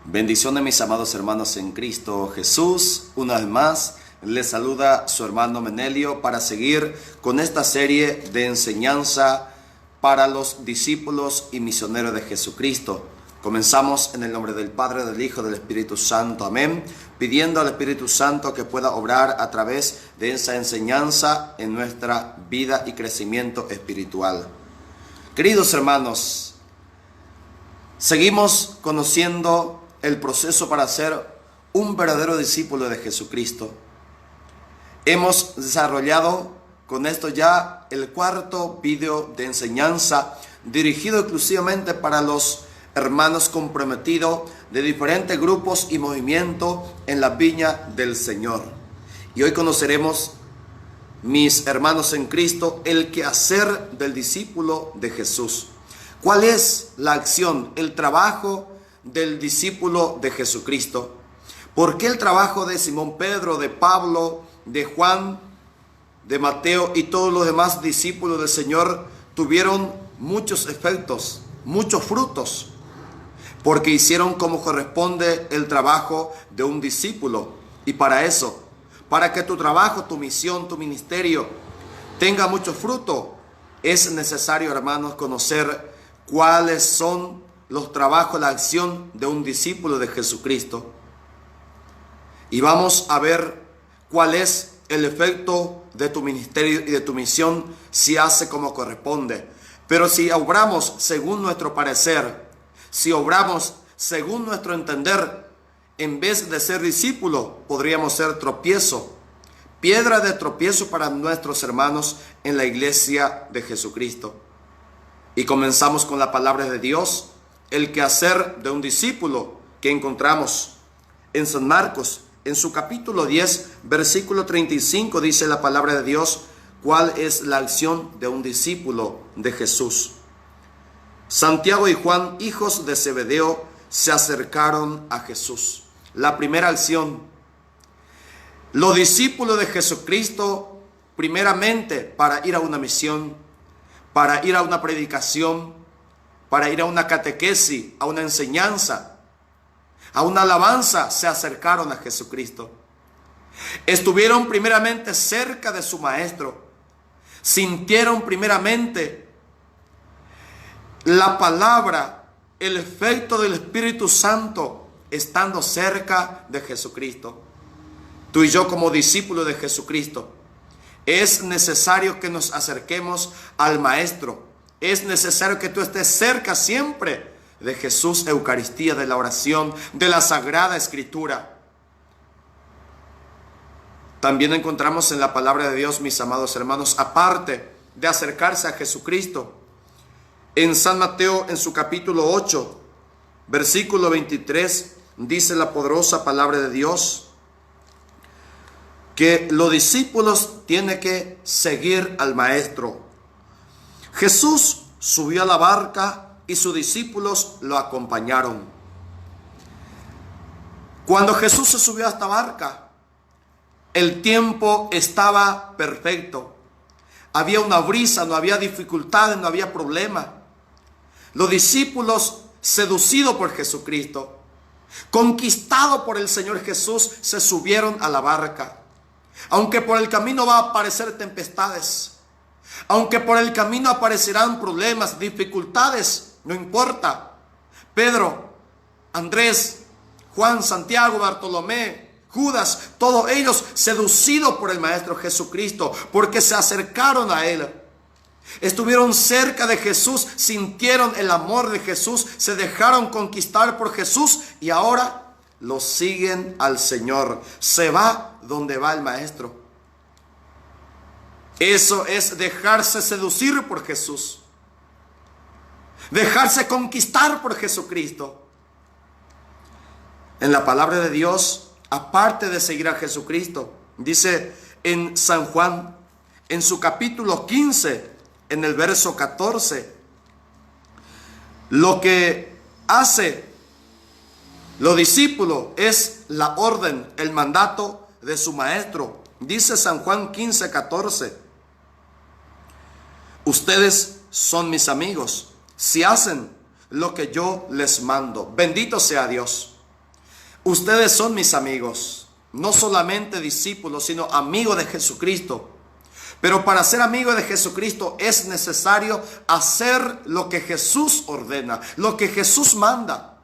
Bendiciones, mis amados hermanos en Cristo Jesús. Una vez más les saluda su hermano Menelio para seguir con esta serie de enseñanza para los discípulos y misioneros de Jesucristo. Comenzamos en el nombre del Padre, del Hijo, del Espíritu Santo. Amén. Pidiendo al Espíritu Santo que pueda obrar a través de esa enseñanza en nuestra vida y crecimiento espiritual. Queridos hermanos, seguimos conociendo el proceso para ser un verdadero discípulo de Jesucristo. Hemos desarrollado con esto ya el cuarto video de enseñanza dirigido exclusivamente para los hermanos comprometidos de diferentes grupos y movimientos en la viña del Señor. Y hoy conoceremos, mis hermanos en Cristo, el quehacer del discípulo de Jesús. ¿Cuál es la acción, el trabajo del discípulo de Jesucristo? ¿Por qué el trabajo de Simón Pedro, de Pablo, de Juan, de Mateo y todos los demás discípulos del Señor tuvieron muchos efectos, muchos frutos? Porque hicieron como corresponde el trabajo de un discípulo. Y para eso, para que tu trabajo, tu misión, tu ministerio tenga mucho fruto, es necesario, hermanos, conocer cuáles son los trabajos, la acción de un discípulo de Jesucristo. Y vamos a ver cuál es el efecto de tu ministerio y de tu misión si hace como corresponde. Pero si obramos según nuestro parecer, si obramos según nuestro entender, en vez de ser discípulo, podríamos ser tropiezo, piedra de tropiezo para nuestros hermanos en la iglesia de Jesucristo. Y comenzamos con la palabra de Dios, el quehacer de un discípulo que encontramos en San Marcos, en su capítulo 10, versículo 35, dice la palabra de Dios, cuál es la acción de un discípulo de Jesús. Santiago y Juan, hijos de Zebedeo, se acercaron a Jesús. La primera acción. Los discípulos de Jesucristo, primeramente para ir a una misión, para ir a una predicación, para ir a una catequesis, a una enseñanza, a una alabanza, se acercaron a Jesucristo. Estuvieron primeramente cerca de su maestro. Sintieron primeramente la palabra, el efecto del Espíritu Santo estando cerca de Jesucristo. Tú y yo, como discípulos de Jesucristo, es necesario que nos acerquemos al Maestro. Es necesario que tú estés cerca siempre de Jesús, Eucaristía, de la oración, de la Sagrada Escritura. También encontramos en la palabra de Dios, mis amados hermanos, aparte de acercarse a Jesucristo, en San Mateo, en su capítulo 8, versículo 23, dice la poderosa palabra de Dios, que los discípulos tienen que seguir al Maestro. Jesús subió a la barca y sus discípulos lo acompañaron. Cuando Jesús se subió a esta barca, el tiempo estaba perfecto. Había una brisa, no había dificultades, no había problema. Los discípulos, seducidos por Jesucristo, conquistados por el Señor Jesús, se subieron a la barca. Aunque por el camino va a aparecer tempestades, aunque por el camino aparecerán problemas, dificultades, no importa. Pedro, Andrés, Juan, Santiago, Bartolomé, Judas, todos ellos seducidos por el Maestro Jesucristo, porque se acercaron a Él. Estuvieron cerca de Jesús, sintieron el amor de Jesús, se dejaron conquistar por Jesús y ahora lo siguen al Señor. Se va donde va el Maestro. Eso es dejarse seducir por Jesús, dejarse conquistar por Jesucristo. En la palabra de Dios, aparte de seguir a Jesucristo, dice en San Juan, en su capítulo 15, en el verso 14, lo que hace los discípulos es la orden, el mandato de su maestro. Dice San Juan 15, 14. Ustedes son mis amigos si hacen lo que yo les mando. Bendito sea Dios. Ustedes son mis amigos, no solamente discípulos, sino amigos de Jesucristo. Pero para ser amigo de Jesucristo es necesario hacer lo que Jesús ordena, lo que Jesús manda.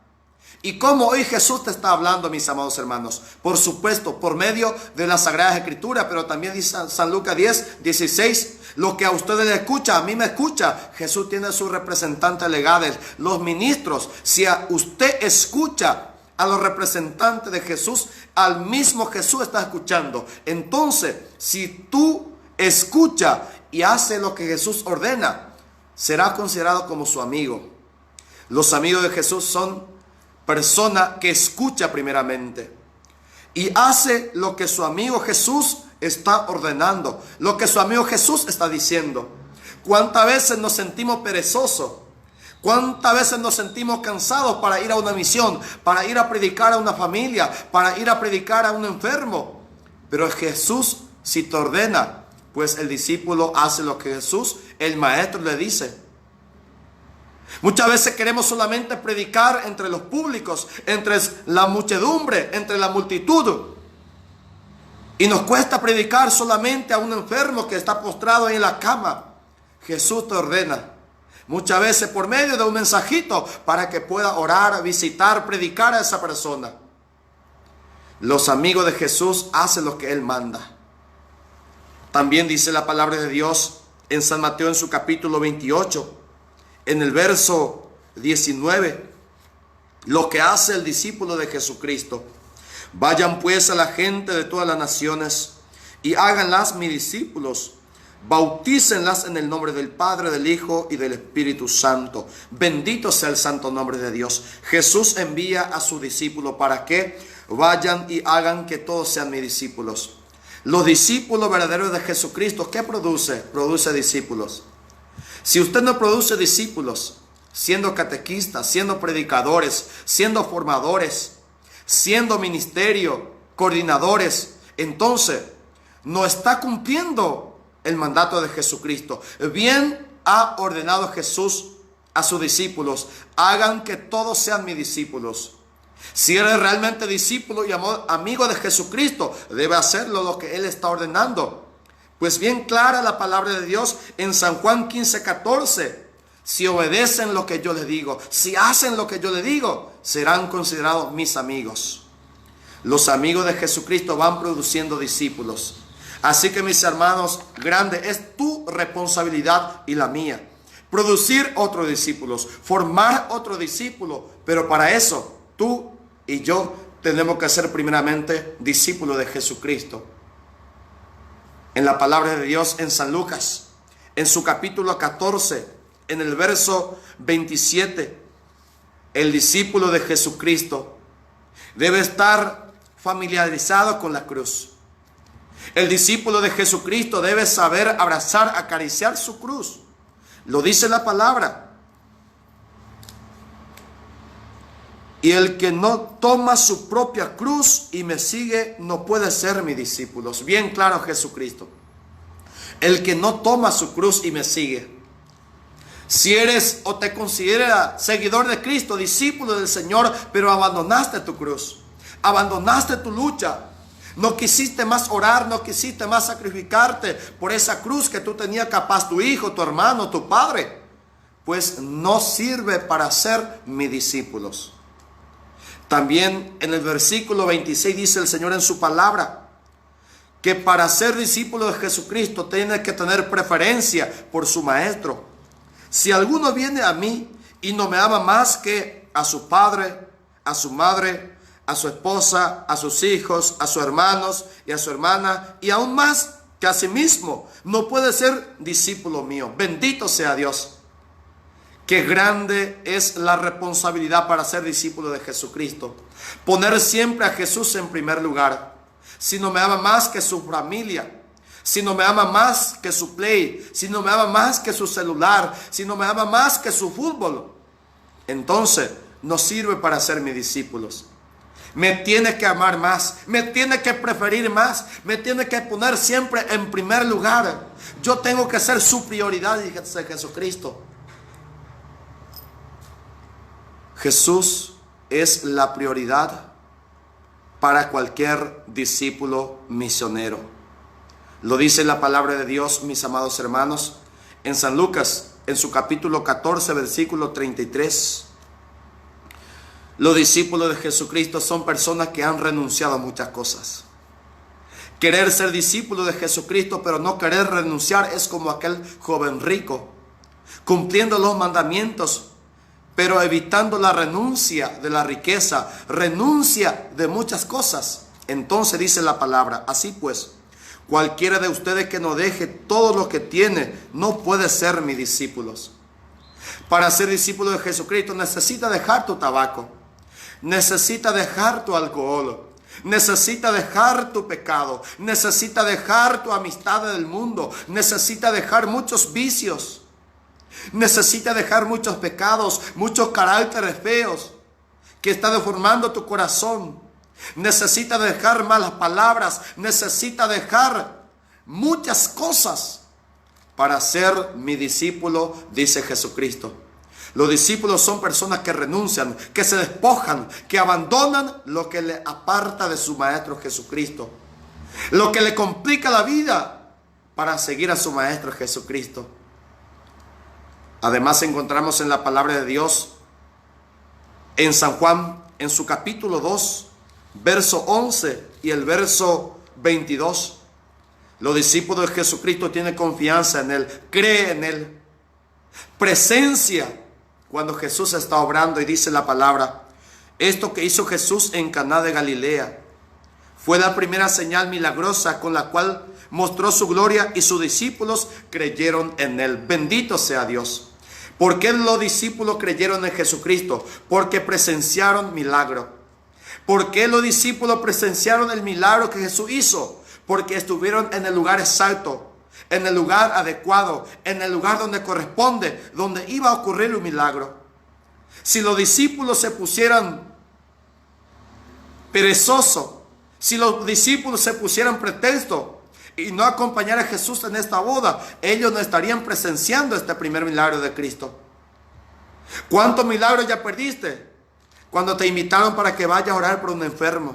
Y como hoy Jesús te está hablando, mis amados hermanos, por supuesto, por medio de la Sagrada Escritura, pero también dice San Lucas 10, 16, lo que a ustedes les escucha, a mí me escucha. Jesús tiene sus representantes legales, los ministros. Si a usted escucha a los representantes de Jesús, al mismo Jesús está escuchando. Entonces, si tú escucha y hace lo que Jesús ordena, será considerado como su amigo. Los amigos de Jesús son persona que escucha primeramente y hace lo que su amigo Jesús está ordenando, lo que su amigo Jesús está diciendo. ¿Cuántas veces nos sentimos perezosos? ¿Cuántas veces nos sentimos cansados para ir a una misión, para ir a predicar a una familia, para ir a predicar a un enfermo? Pero Jesús, si te ordena, pues el discípulo hace lo que Jesús, el maestro, le dice. Muchas veces queremos solamente predicar entre los públicos, entre la muchedumbre, entre la multitud. Y nos cuesta predicar solamente a un enfermo que está postrado en la cama. Jesús te ordena, muchas veces por medio de un mensajito, para que pueda orar, visitar, predicar a esa persona. Los amigos de Jesús hacen lo que Él manda. También dice la palabra de Dios en San Mateo, en su capítulo 28, en el verso 19, lo que hace el discípulo de Jesucristo. Vayan pues a la gente de todas las naciones y háganlas mis discípulos. Bautícenlas en el nombre del Padre, del Hijo y del Espíritu Santo. Bendito sea el santo nombre de Dios. Jesús envía a sus discípulos para que vayan y hagan que todos sean mis discípulos. Los discípulos verdaderos de Jesucristo, ¿qué produce? Produce discípulos. Si usted no produce discípulos, siendo catequistas, siendo predicadores, siendo formadores, siendo ministerio, coordinadores, entonces no está cumpliendo el mandato de Jesucristo. Bien ha ordenado Jesús a sus discípulos: hagan que todos sean mis discípulos. Si eres realmente discípulo y amigo de Jesucristo, debe hacerlo lo que Él está ordenando. Pues bien clara la palabra de Dios en San Juan 15, 14. Si obedecen lo que yo les digo, si hacen lo que yo les digo, serán considerados mis amigos. Los amigos de Jesucristo van produciendo discípulos. Así que, mis hermanos, grande es tu responsabilidad y la mía. Producir otros discípulos, formar otro discípulo. Pero para eso, tú y yo tenemos que ser primeramente discípulos de Jesucristo. En la palabra de Dios en San Lucas, en su capítulo 14, en el verso 27, el discípulo de Jesucristo debe estar familiarizado con la cruz. El discípulo de Jesucristo debe saber abrazar, acariciar su cruz. Lo dice la palabra. Y el que no toma su propia cruz y me sigue no puede ser mi discípulo. Bien claro Jesucristo. El que no toma su cruz y me sigue. Si eres o te consideras seguidor de Cristo, discípulo del Señor, pero abandonaste tu cruz, abandonaste tu lucha, no quisiste más orar, no quisiste más sacrificarte por esa cruz que tú tenías capaz tu hijo, tu hermano, tu padre, pues no sirve para ser mis discípulos. También en el versículo 26 dice el Señor en su palabra que para ser discípulo de Jesucristo tiene que tener preferencia por su maestro. Si alguno viene a mí y no me ama más que a su padre, a su madre, a su esposa, a sus hijos, a sus hermanos y a su hermana, y aún más que a sí mismo, no puede ser discípulo mío. Bendito sea Dios. Qué grande es la responsabilidad para ser discípulo de Jesucristo. Poner siempre a Jesús en primer lugar. Si no me ama más que su familia, si no me ama más que su play, si no me ama más que su celular, si no me ama más que su fútbol, entonces no sirve para ser mis discípulos. Me tiene que amar más, me tiene que preferir más, me tiene que poner siempre en primer lugar. Yo tengo que ser su prioridad, dice Jesucristo. Jesús es la prioridad para cualquier discípulo misionero. Lo dice la palabra de Dios, mis amados hermanos, en San Lucas, en su capítulo 14, versículo 33. Los discípulos de Jesucristo son personas que han renunciado a muchas cosas. Querer ser discípulo de Jesucristo, pero no querer renunciar, es como aquel joven rico, cumpliendo los mandamientos, pero evitando la renuncia de la riqueza, renuncia de muchas cosas. Entonces dice la palabra: así pues, cualquiera de ustedes que no deje todo lo que tiene, no puede ser mis discípulos. Para ser discípulo de Jesucristo necesita dejar tu tabaco, necesita dejar tu alcohol, necesita dejar tu pecado, necesita dejar tu amistad del mundo, necesita dejar muchos vicios, necesita dejar muchos pecados, muchos caracteres feos que está deformando tu corazón. Necesita dejar malas palabras, necesita dejar muchas cosas para ser mi discípulo, dice Jesucristo. Los discípulos son personas que renuncian, que se despojan, que abandonan lo que le aparta de su Maestro Jesucristo, lo que le complica la vida para seguir a su Maestro Jesucristo. Además encontramos en la palabra de Dios, en San Juan, en su capítulo 2, verso 11 y el verso 22. Los discípulos de Jesucristo tienen confianza en Él, creen en Él, presencia cuando Jesús está obrando, y dice la palabra: esto que hizo Jesús en Caná de Galilea fue la primera señal milagrosa con la cual mostró su gloria, y sus discípulos creyeron en Él. Bendito sea Dios. ¿Por qué los discípulos creyeron en Jesucristo? Porque presenciaron milagro. ¿Por qué los discípulos presenciaron el milagro que Jesús hizo? Porque estuvieron en el lugar exacto, en el lugar adecuado, en el lugar donde corresponde, donde iba a ocurrir un milagro. Si los discípulos se pusieran perezosos, si los discípulos se pusieran pretexto y no acompañar a Jesús en esta boda, ellos no estarían presenciando este primer milagro de Cristo. ¿Cuántos milagros ya perdiste? Cuando te invitaron para que vayas a orar por un enfermo.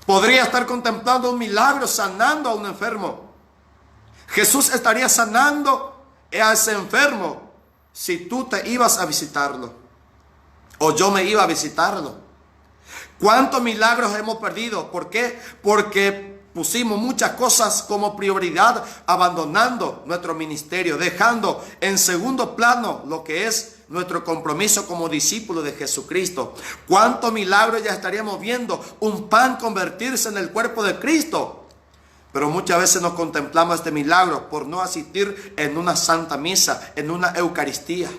Podría estar contemplando un milagro, sanando a un enfermo. Jesús estaría sanando a ese enfermo si tú te ibas a visitarlo, o yo me iba a visitarlo. ¿Cuántos milagros hemos perdido? ¿Por qué? Porque pusimos muchas cosas como prioridad, abandonando nuestro ministerio, dejando en segundo plano lo que es nuestro compromiso como discípulos de Jesucristo. ¿Cuántos milagros ya estaríamos viendo? Un pan convertirse en el cuerpo de Cristo. Pero muchas veces nos contemplamos este milagro por no asistir en una santa misa, en una Eucaristía.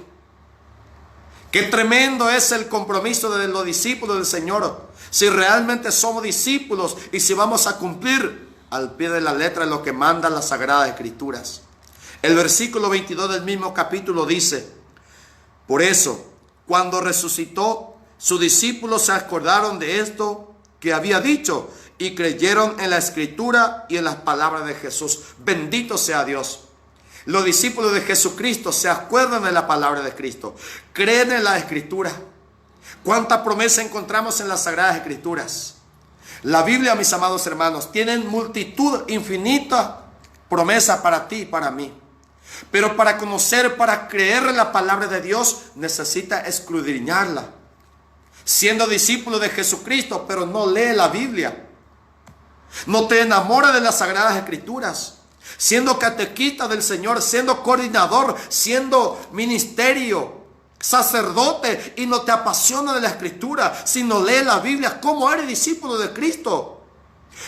Qué tremendo es el compromiso de los discípulos del Señor. Si realmente somos discípulos y si vamos a cumplir al pie de la letra lo que mandan las Sagradas Escrituras. El versículo 22 del mismo capítulo dice: por eso, cuando resucitó, sus discípulos se acordaron de esto que había dicho y creyeron en la Escritura y en las palabras de Jesús. Bendito sea Dios. Los discípulos de Jesucristo se acuerdan de la palabra de Cristo, creen en la Escritura. ¿Cuánta promesa encontramos en las Sagradas Escrituras? La Biblia, mis amados hermanos, tiene multitud infinita promesa para ti y para mí. Pero para conocer, para creer en la palabra de Dios, necesita escudriñarla. Siendo discípulo de Jesucristo, pero no lee la Biblia, no te enamora de las Sagradas Escrituras, siendo catequista del Señor, siendo coordinador, siendo ministerio, sacerdote, y no te apasiona de la Escritura, sino lee la Biblia, ¿cómo eres discípulo de Cristo?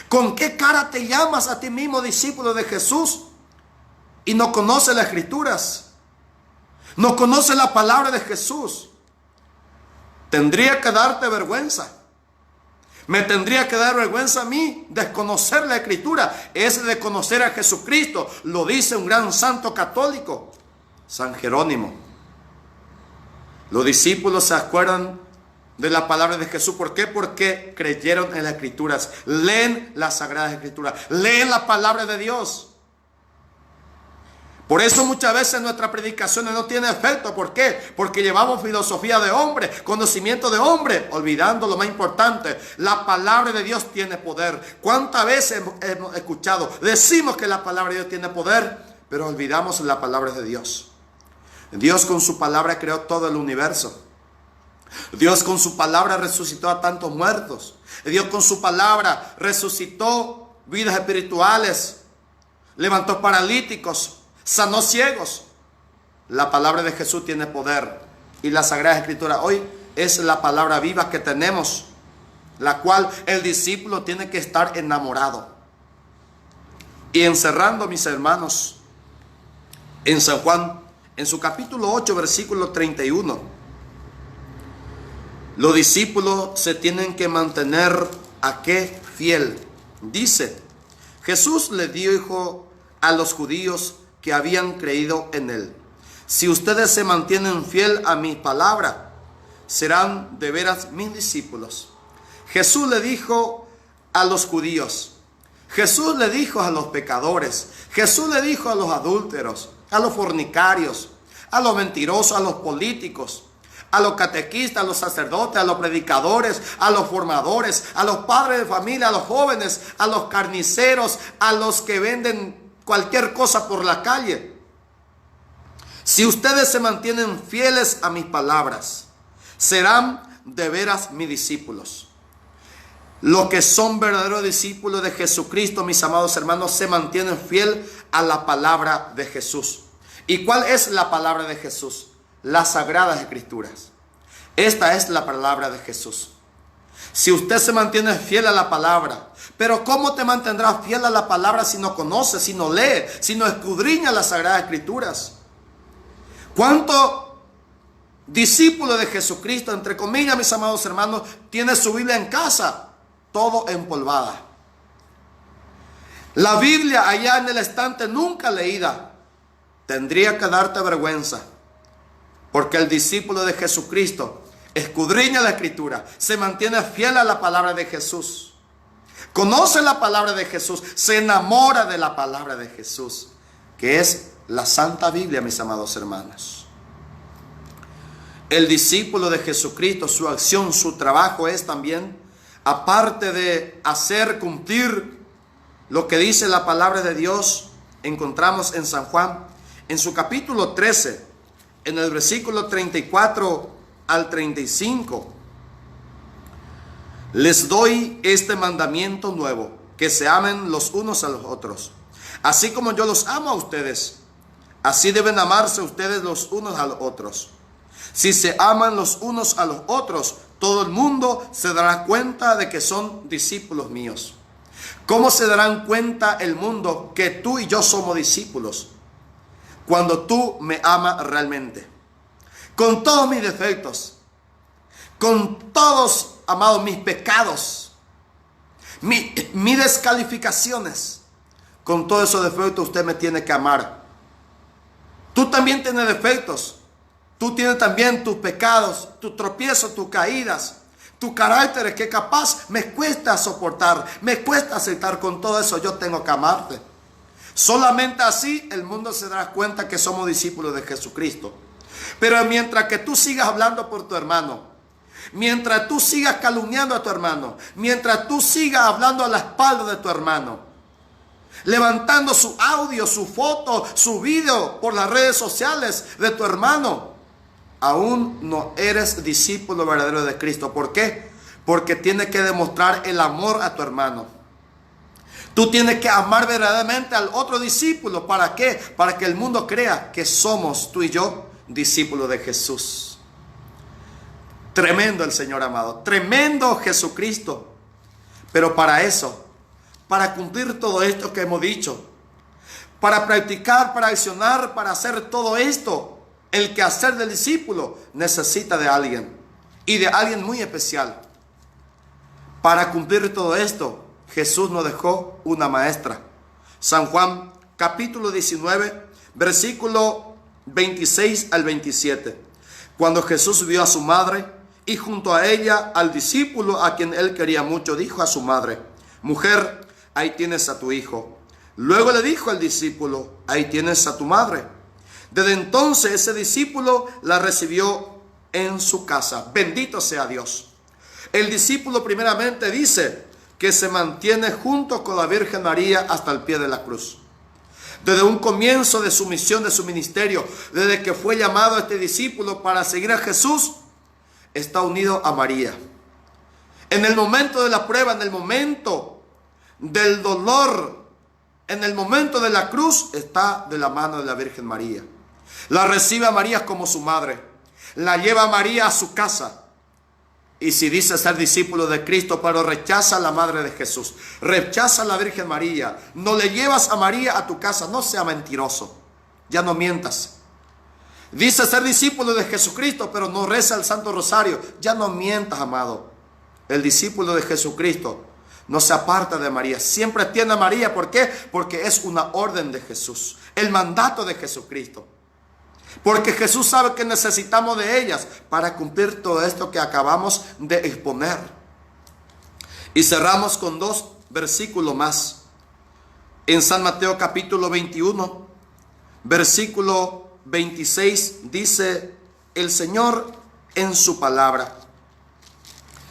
¿Con qué cara te llamas a ti mismo discípulo de Jesús? Y no conoces las Escrituras, no conoces la palabra de Jesús. Tendría que darte vergüenza. Me tendría que dar vergüenza a mí desconocer la Escritura. Es de conocer a Jesucristo. Lo dice un gran santo católico, San Jerónimo. Los discípulos se acuerdan de la palabra de Jesús. ¿Por qué? Porque creyeron en las Escrituras. Leen las Sagradas Escrituras. Leen la palabra de Dios. Por eso muchas veces nuestras predicaciones no tienen efecto. ¿Por qué? Porque llevamos filosofía de hombre, conocimiento de hombre, olvidando lo más importante: la palabra de Dios tiene poder. ¿Cuántas veces hemos escuchado? Decimos que la palabra de Dios tiene poder, pero olvidamos la palabra de Dios. Dios con su palabra creó todo el universo. Dios con su palabra resucitó a tantos muertos. Dios con su palabra resucitó vidas espirituales, levantó paralíticos, sanó ciegos. La palabra de Jesús tiene poder. Y la Sagrada Escritura hoy es la palabra viva que tenemos, la cual el discípulo tiene que estar enamorado. Y encerrando, mis hermanos, en San Juan, en su capítulo 8, versículo 31, los discípulos se tienen que mantener ¿a qué? Fiel. Dice: Jesús le dijo a los judíos que habían creído en él: si ustedes se mantienen fiel a mi palabra, serán de veras mis discípulos. Jesús le dijo a los judíos, Jesús le dijo a los pecadores, Jesús le dijo a los adúlteros, a los fornicarios, a los mentirosos, a los políticos, a los catequistas, a los sacerdotes, a los predicadores, a los formadores, a los padres de familia, a los jóvenes, a los carniceros, a los que venden cualquier cosa por la calle: si ustedes se mantienen fieles a mis palabras, serán de veras mis discípulos. Los que son verdaderos discípulos de Jesucristo, mis amados hermanos, se mantienen fiel a la palabra de Jesús. ¿Y cuál es la palabra de Jesús? Las Sagradas Escrituras. Esta es la palabra de Jesús. Si usted se mantiene fiel a la palabra, pero ¿cómo te mantendrás fiel a la palabra si no conoces, si no lee, si no escudriña las Sagradas Escrituras? ¿Cuántos discípulos de Jesucristo, entre comillas, mis amados hermanos, tiene su Biblia en casa? Todo empolvada. La Biblia allá en el estante nunca leída. Tendría que darte vergüenza, porque el discípulo de Jesucristo escudriña la Escritura, se mantiene fiel a la palabra de Jesús, conoce la palabra de Jesús, se enamora de la palabra de Jesús, que es la Santa Biblia, mis amados hermanos. El discípulo de Jesucristo, su acción, su trabajo es también, aparte de hacer cumplir lo que dice la palabra de Dios, encontramos en San Juan, en su capítulo 13, en el versículo 34 al 35. Les doy este mandamiento nuevo, que se amen los unos a los otros. Así como yo los amo a ustedes, así deben amarse ustedes los unos a los otros. Si se aman los unos a los otros, todo el mundo se dará cuenta de que son discípulos míos. ¿Cómo se darán cuenta el mundo que tú y yo somos discípulos? Cuando tú me amas realmente. Con todos mis defectos, con todos, amados, mis pecados, mis descalificaciones, con todos esos defectos usted me tiene que amar. Tú también tienes defectos. Tú tienes también tus pecados, tus tropiezos, tus caídas, tu carácter que capaz me cuesta soportar, me cuesta aceptar. Con todo eso yo tengo que amarte. Solamente así el mundo se dará cuenta que somos discípulos de Jesucristo. Pero mientras que tú sigas hablando por tu hermano, mientras tú sigas calumniando a tu hermano, mientras tú sigas hablando a la espalda de tu hermano, levantando su audio, su foto, su video por las redes sociales de tu hermano, aún no eres discípulo verdadero de Cristo. ¿Por qué? Porque tienes que demostrar el amor a tu hermano. Tú tienes que amar verdaderamente al otro discípulo. ¿Para qué? Para que el mundo crea que somos tú y yo discípulos de Jesús. Tremendo el Señor amado, tremendo Jesucristo. Pero para eso, para cumplir todo esto que hemos dicho, para practicar, para accionar, para hacer todo esto, el quehacer del discípulo necesita de alguien, y de alguien muy especial. Para cumplir todo esto, Jesús nos dejó una maestra. San Juan capítulo 19, versículo 26 al 27. Cuando Jesús vio a su madre y junto a ella al discípulo a quien él quería mucho, dijo a su madre: mujer, ahí tienes a tu hijo. Luego le dijo al discípulo: ahí tienes a tu madre. Desde entonces ese discípulo la recibió en su casa. Bendito sea Dios. El discípulo primeramente dice que se mantiene junto con la Virgen María hasta el pie de la cruz. Desde un comienzo de su misión, de su ministerio, desde que fue llamado este discípulo para seguir a Jesús, está unido a María. En el momento de la prueba, en el momento del dolor, en el momento de la cruz, está de la mano de la Virgen María. La recibe a María como su madre. La lleva a María a su casa. Y si dice ser discípulo de Cristo, pero rechaza a la madre de Jesús, rechaza a la Virgen María, no le llevas a María a tu casa, no sea mentiroso, ya no mientas. Dice ser discípulo de Jesucristo, pero no reza el Santo Rosario, ya no mientas, amado. El discípulo de Jesucristo no se aparta de María, siempre tiene a María. ¿Por qué? Porque es una orden de Jesús, el mandato de Jesucristo. Porque Jesús sabe que necesitamos de ellas para cumplir todo esto que acabamos de exponer. Y cerramos con 2 versículos más. En San Mateo capítulo 21, versículo 26, dice el Señor en su palabra: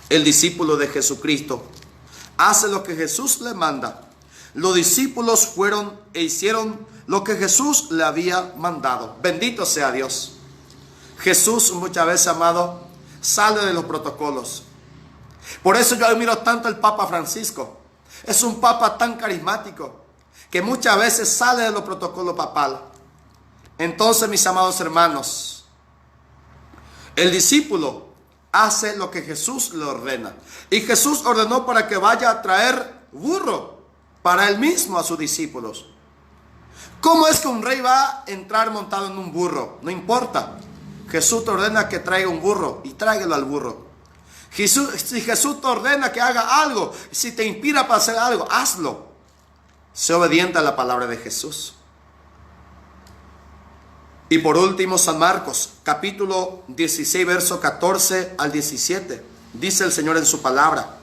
el discípulo de Jesucristo hace lo que Jesús le manda. Los discípulos fueron e hicieron lo que Jesús le había mandado. Bendito sea Dios. Jesús muchas veces, amado, sale de los protocolos. Por eso yo admiro tanto al Papa Francisco. Es un papa tan carismático que muchas veces sale de los protocolos papal. Entonces, mis amados hermanos, el discípulo hace lo que Jesús le ordena. Y Jesús ordenó para que vaya a traer burro para él mismo a sus discípulos. ¿Cómo es que un rey va a entrar montado en un burro? No importa. Jesús te ordena que traiga un burro y tráigalo al burro. Si Jesús te ordena que haga algo, si te inspira para hacer algo, hazlo. Sé obediente a la palabra de Jesús. Y por último, San Marcos, capítulo 16, verso 14 al 17. Dice el Señor en su palabra: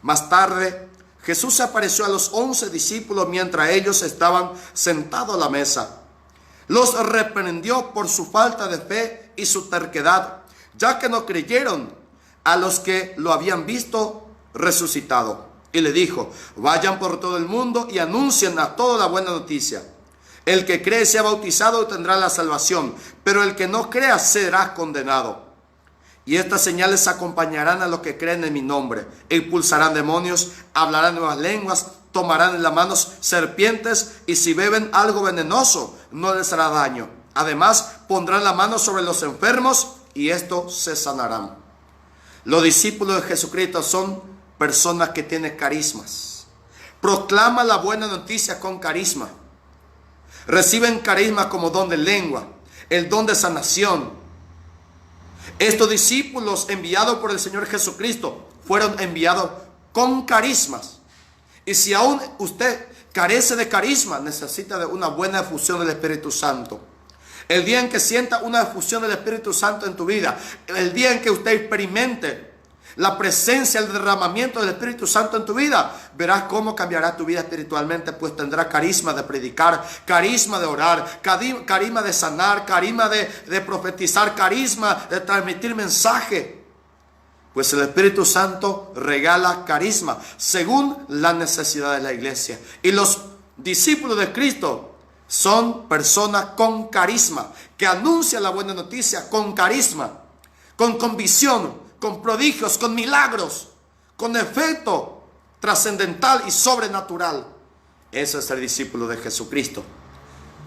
más tarde, Jesús se apareció a los 11 discípulos mientras ellos estaban sentados a la mesa. Los reprendió por su falta de fe y su terquedad, ya que no creyeron a los que lo habían visto resucitado. Y le dijo: vayan por todo el mundo y anuncien a todos la buena noticia. El que cree y sea bautizado tendrá la salvación, pero el que no crea será condenado. Y estas señales acompañarán a los que creen en mi nombre. Expulsarán demonios, hablarán nuevas lenguas, tomarán en las manos serpientes, y si beben algo venenoso no les hará daño. Además, pondrán la mano sobre los enfermos y estos se sanarán. Los discípulos de Jesucristo son personas que tienen carismas. Proclaman la buena noticia con carisma. Reciben carisma como don de lengua, el don de sanación. Estos discípulos enviados por el Señor Jesucristo fueron enviados con carismas. Y si aún usted carece de carisma, necesita de una buena efusión del Espíritu Santo. El día en que sienta una efusión del Espíritu Santo en tu vida, el día en que usted experimente la presencia, el derramamiento del Espíritu Santo en tu vida, verás cómo cambiará tu vida espiritualmente, pues tendrá carisma de predicar, carisma de orar, carisma de sanar, carisma de profetizar, carisma de transmitir mensaje. Pues el Espíritu Santo regala carisma según la necesidad de la iglesia. Y los discípulos de Cristo son personas con carisma, que anuncian la buena noticia con carisma, con convicción, con prodigios, con milagros, con efecto trascendental y sobrenatural. Eso es el discípulo de Jesucristo.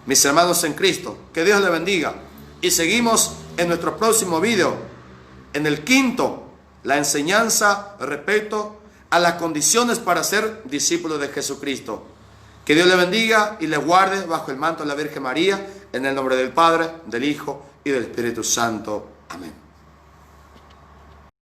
Mis hermanos en Cristo, que Dios les bendiga. Y seguimos en nuestro próximo video, en el 5, la enseñanza respecto a las condiciones para ser discípulo de Jesucristo. Que Dios les bendiga y les guarde bajo el manto de la Virgen María, en el nombre del Padre, del Hijo y del Espíritu Santo. Amén.